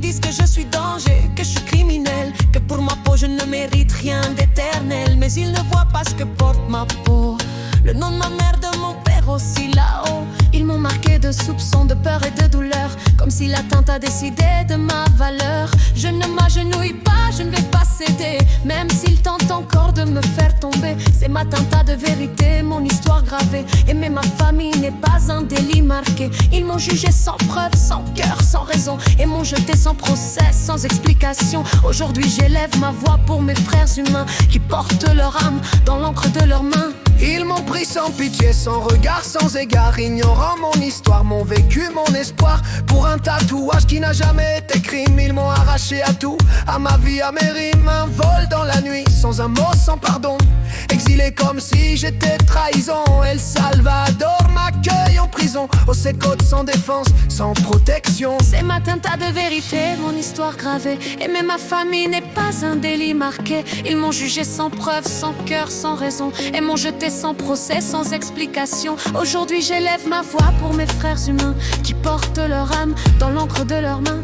Ils disent que je suis danger, que je suis criminel, que pour ma peau je ne mérite rien d'éternel. Mais ils ne voient pas ce que porte ma peau, le nom de ma mère, de mon père aussi là-haut. Ils m'ont marqué de soupçons, de peur et de douleur, comme si l'attente a décidé de ma valeur. Je ne m'agenouille pas, je ne vais pas céder, même s'ils tentent encore de me faire tomber. C'est ma tenta de vérité, mon histoire gravée. Aimer ma famille n'est pas un délit marqué. Ils m'ont jugé sans preuve, sans cœur, sans raison, et m'ont jeté sans procès, sans explication. Aujourd'hui j'élève ma voix pour mes frères humains qui portent leur âme dans l'encre de leurs mains. Ils m'ont pris sans pitié, sans regard, sans égard, ignorant mon histoire, mon vécu, mon espoir. Pour un tatouage qui n'a jamais été crime, ils m'ont arraché à tout, à ma vie, à mes rimes. Un vol dans la nuit, sans un mot, sans pardon, exilé comme si j'étais trahison. El Salvador m'accueille en prison, au sécote sans défense, sans protection. C'est ma tenta de vérité, mon histoire gravée. Aimer ma famille n'est pas un délit marqué. Ils m'ont jugé sans preuve, sans cœur, sans raison, et m'ont jeté sans procès, sans explication. Aujourd'hui j'élève ma voix pour mes frères humains qui portent leur âme dans l'encre de leurs mains.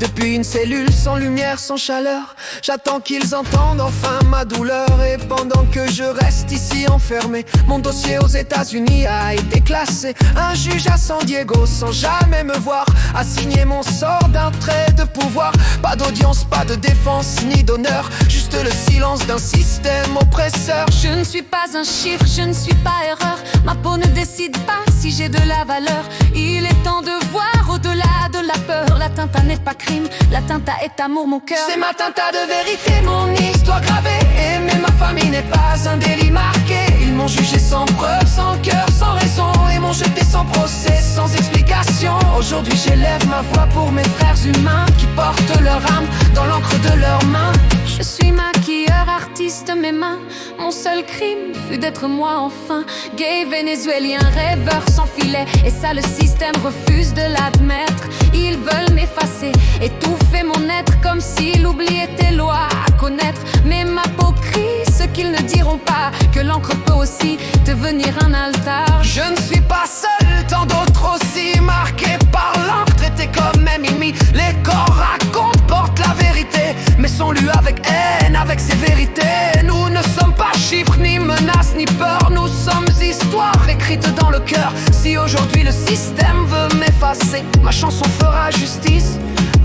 Depuis une cellule sans lumière, sans chaleur, j'attends qu'ils entendent enfin ma douleur. Et pendant que je reste ici enfermé, mon dossier aux États-Unis a été classé. Un juge à San Diego, sans jamais me voir, a signé mon sort d'un trait de pouvoir. Pas d'audience, pas de défense, ni d'honneur, juste le silence d'un système oppresseur. Je ne suis pas un chiffre, je ne suis pas erreur. Ma peau ne décide pas si j'ai de la valeur. Il est temps de voir au-delà de la peur. La tenta n'est pas crime, la tenta est amour, mon cœur. C'est ma tenta de vérité, mon histoire gravée. Aimer ma famille n'est pas un délit marqué. Ils m'ont jugé sans preuve, sans cœur, sans raison, et m'ont jeté sans procès, sans explication. Aujourd'hui j'élève ma voix pour mes frères humains qui portent leur âme dans l'encre de leurs mains. Je suis maquilleur, artiste, mes mains. Mon seul crime fut d'être moi enfin. Gay vénézuélien, rêveur sans filet, et ça le système refuse de l'admettre. Ils veulent m'effacer, étouffer mon être, comme si l'oubli était loi à connaître. Mais ma peau crie ce qu'ils ne diront pas, que l'encre peut aussi devenir un altar. Je ne suis pas seul, tant d'autres aussi marqués par l'encre, traités comme ennemis. Les corps racontent, portent la vérité, mais sont lus avec haine, avec sévérité. Nous ne sommes pas chiffres, ni menaces, ni peur. Nous sommes histoire écrite dans le cœur. Si aujourd'hui le système veut m'effacer, ma chanson fera justice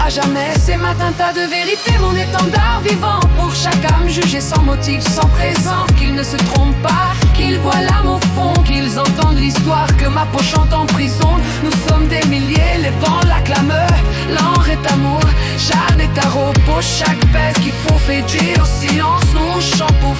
à jamais. C'est ma tenta de vérité, mon étendard vivant pour chaque âme jugée sans motif, sans présent. Qu'ils ne se trompent pas, qu'ils voient l'âme au fond, qu'ils entendent l'histoire que ma peau chante en prison. Nous sommes des milliers, les vents l'acclament. L'encre est amour, charne est à repos. Chaque baisse qu'il faut fait dire, silence nous chante pour